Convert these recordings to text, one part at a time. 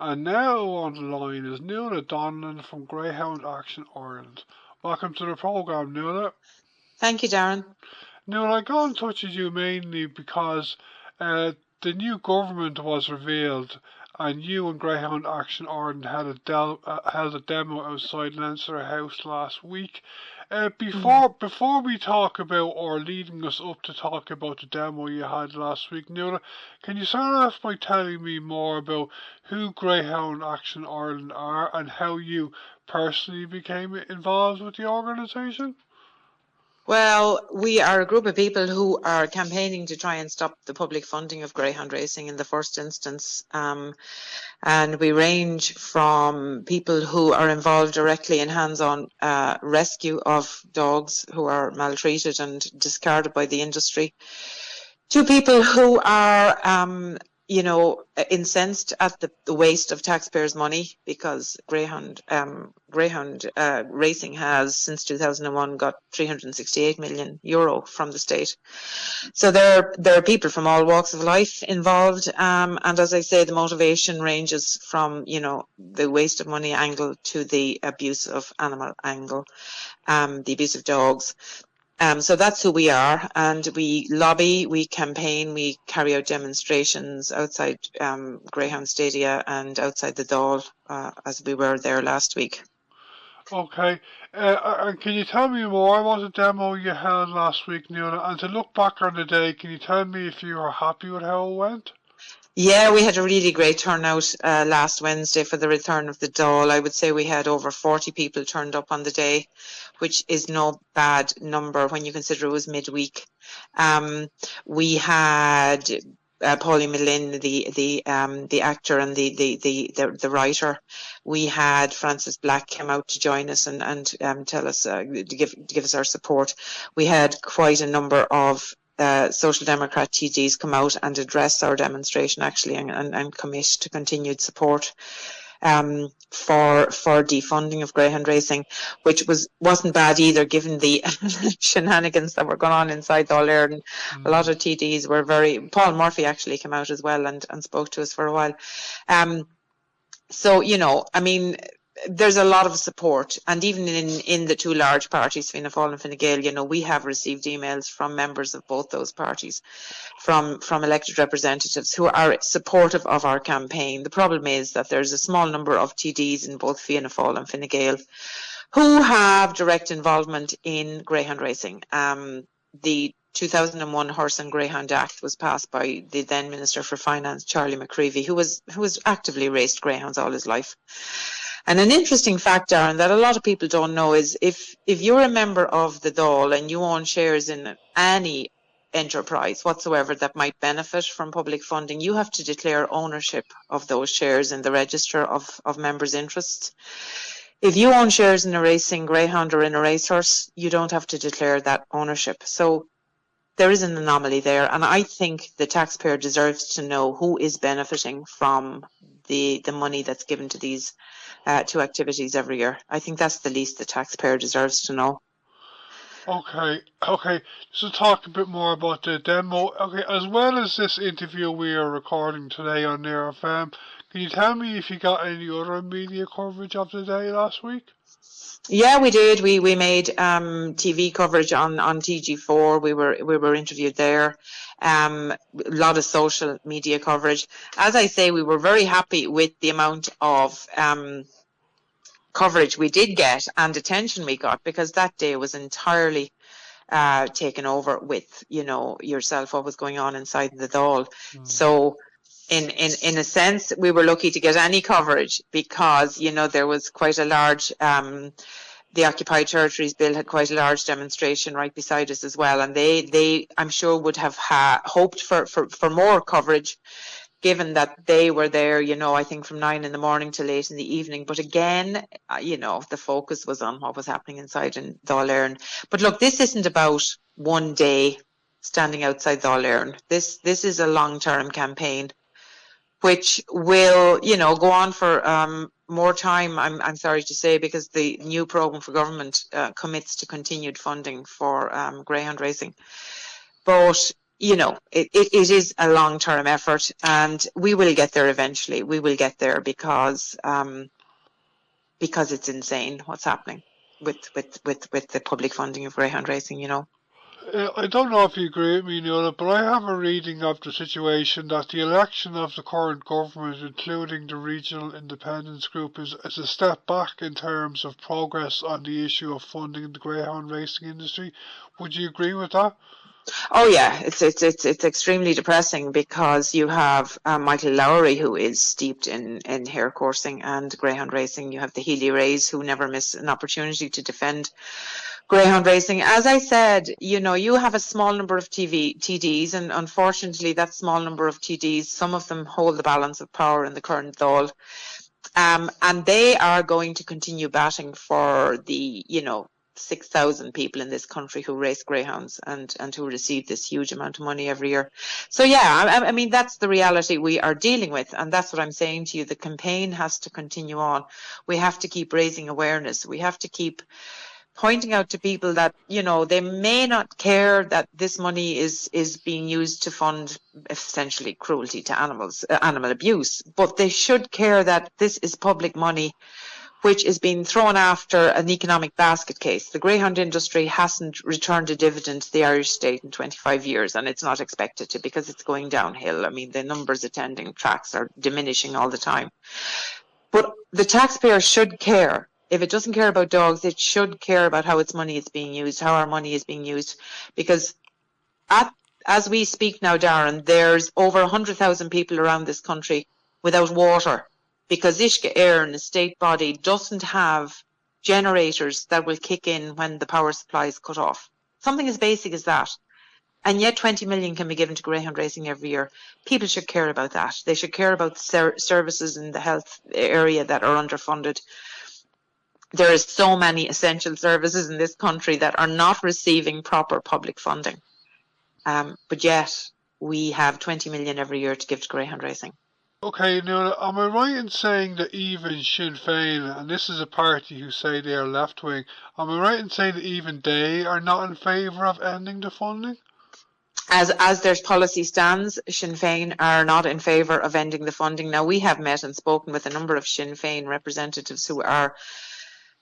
And now on the line is Nuala Donlon from Greyhound Action Ireland. Welcome to the programme, Nuala. Thank you, Darren. Nuala, I got in touch with you mainly because the new government was revealed and you and Greyhound Action Ireland held a demo outside Leinster House last week. Before we talk about, or leading us up to talk about the demo you had last week, Nuala, can you start off by telling me more about who Greyhound Action Ireland are and how you personally became involved with the organisation? Well, we are a group of people who are campaigning to try and stop the public funding of greyhound racing in the first instance. And we range from people who are involved directly in hands-on rescue of dogs who are maltreated and discarded by the industry, to people who are incensed at the waste of taxpayers' money, because Greyhound racing has since 2001 got €368 million from the state. So there are people from all walks of life involved, and as I say, the motivation ranges from the waste of money angle to the abuse of animal angle, the abuse of dogs. So that's who we are, and we lobby, we campaign, we carry out demonstrations outside Greyhound Stadia and outside the Dáil, as we were there last week. Okay, and can you tell me more about the demo you held last week, Nuala? And to look back on the day, can you tell me if you were happy with how it went? Yeah, we had a really great turnout last Wednesday for the return of the Dáil. I would say we had over 40 people turned up on the day, which is no bad number when you consider it was midweek. We had Pauline Millin, the actor and the writer. We had Francis Black come out to join us and tell us to give us our support. We had quite a number of Social Democrat TDs come out and address our demonstration actually and commit to continued support for defunding of greyhound racing, which wasn't bad either, given the shenanigans that were going on inside Dáil. And a lot of TDs were Paul Murphy actually came out as well and spoke to us for a while. So, I mean, there's a lot of support, and even in the two large parties, Fianna Fáil and Fine Gael, we have received emails from members of both those parties, from elected representatives who are supportive of our campaign. The problem is that there's a small number of TDs in both Fianna Fáil and Fine Gael who have direct involvement in greyhound racing. The 2001 Horse and Greyhound Act was passed by the then Minister for Finance, Charlie McCreevy, who was actively raced greyhounds all his life. And an interesting fact, Darren, that a lot of people don't know is if you're a member of the Dáil and you own shares in any enterprise whatsoever that might benefit from public funding, you have to declare ownership of those shares in the register of members' interests. If you own shares in a racing greyhound or in a racehorse, you don't have to declare that ownership. So there is an anomaly there, and I think the taxpayer deserves to know who is benefiting from the money that's given to these two activities every year. I think that's the least the taxpayer deserves to know. Okay. Just to talk a bit more about the demo. Okay, as well as this interview we are recording today on Near FM, can you tell me if you got any other media coverage of the day last week? Yeah, we did. We made TV coverage on TG4. We were interviewed there. A lot of social media coverage. As I say, we were very happy with the amount of coverage we did get and attention we got, because that day was entirely taken over with yourself, what was going on inside the Dáil. So in a sense, we were lucky to get any coverage, because there was quite a large the Occupied Territories Bill had quite a large demonstration right beside us as well, and they I'm sure would have hoped for more coverage, given that they were there, I think from 9 in the morning till 8 in the evening. But again, the focus was on what was happening inside in Dáil. But look, this isn't about one day standing outside Dáil. This is a long-term campaign, which will, go on for more time, I'm sorry to say, because the new programme for government commits to continued funding for greyhound racing. But you know, it is a long-term effort, and we will get there eventually. We will get there because it's insane what's happening with the public funding of greyhound racing, you know. I don't know if you agree with me, Nuala, but I have a reading of the situation that the election of the current government, including the regional independence group, is a step back in terms of progress on the issue of funding the greyhound racing industry. Would you agree with that? Oh yeah, it's extremely depressing because you have Michael Lowry, who is steeped in hare coursing and greyhound racing. You have the Healy Rays, who never miss an opportunity to defend greyhound racing. As I said, you know, you have a small number of TDs, and unfortunately, that small number of TDs, some of them hold the balance of power in the current Dáil, and they are going to continue batting for the, you know, 6,000 people in this country who race greyhounds and who receive this huge amount of money every year. So yeah, I mean, that's the reality we are dealing with, and that's what I'm saying to you. The campaign has to continue on. We have to keep raising awareness. We have to keep pointing out to people that, you know, they may not care that this money is being used to fund essentially cruelty to animals, animal abuse, but they should care that this is public money which is being thrown after an economic basket case. The greyhound industry hasn't returned a dividend to the Irish state in 25 years, and it's not expected to because it's going downhill. I mean, the numbers attending tracks are diminishing all the time. But the taxpayer should care. If it doesn't care about dogs, it should care about how its money is being used, how our money is being used. Because as we speak now, Darren, there's over 100,000 people around this country without water, because Uisce Éireann, a state body, doesn't have generators that will kick in when the power supply is cut off. Something as basic as that. And yet 20 million can be given to greyhound racing every year. People should care about that. They should care about services in the health area that are underfunded. There is so many essential services in this country that are not receiving proper public funding. But yet we have 20 million every year to give to greyhound racing. Okay, now, am I right in saying that even Sinn Féin, and this is a party who say they are left-wing, am I right in saying that even they are not in favour of ending the funding? As their policy stands, Sinn Féin are not in favour of ending the funding. Now, we have met and spoken with a number of Sinn Féin representatives who are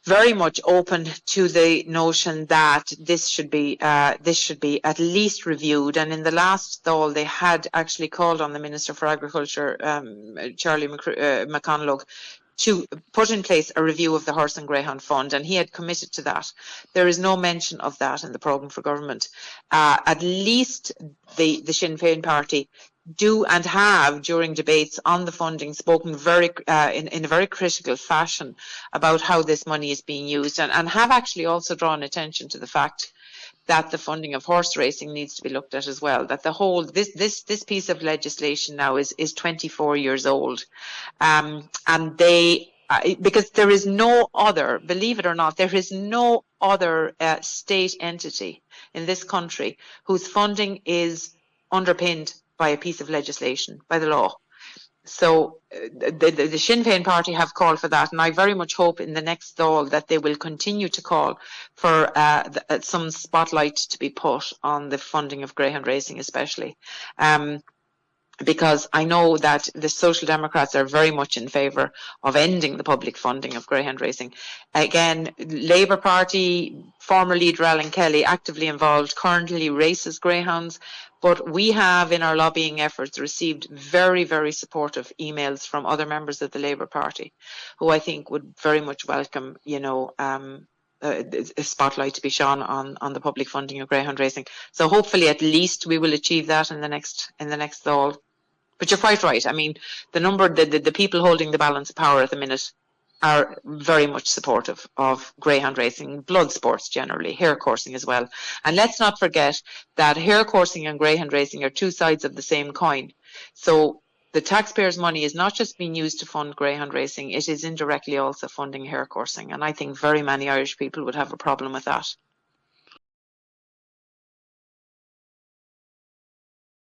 very much open to the notion that this should be at least reviewed. And in the last Dáil, they had actually called on the Minister for Agriculture, Charlie McConalogue, to put in place a review of the Horse and Greyhound Fund, and he had committed to that. There is no mention of that in the programme for government. At least the Sinn Féin party do and have, during debates on the funding, spoken very in a very critical fashion about how this money is being used, and have actually also drawn attention to the fact that the funding of horse racing needs to be looked at as well. That the whole this piece of legislation now is 24 years old, and they because there is no other, believe it or not, there is no other state entity in this country whose funding is underpinned by a piece of legislation, by the law. So the Sinn Féin party have called for that, and I very much hope in the next Dáil that they will continue to call for some spotlight to be put on the funding of greyhound racing, especially. Because I know that the Social Democrats are very much in favour of ending the public funding of greyhound racing. Again, Labour Party, former leader Alan Kelly, actively involved, currently races greyhounds, but we have in our lobbying efforts received very, very supportive emails from other members of the Labour Party, who I think would very much welcome, you know, a spotlight to be shone on the public funding of greyhound racing. So hopefully at least we will achieve that in the next Dáil. But you're quite right. I mean, the people holding the balance of power at the minute are very much supportive of greyhound racing, blood sports generally, hare coursing as well. And let's not forget that hare coursing and greyhound racing are two sides of the same coin. So the taxpayers' money is not just being used to fund greyhound racing, it is indirectly also funding hare coursing. And I think very many Irish people would have a problem with that.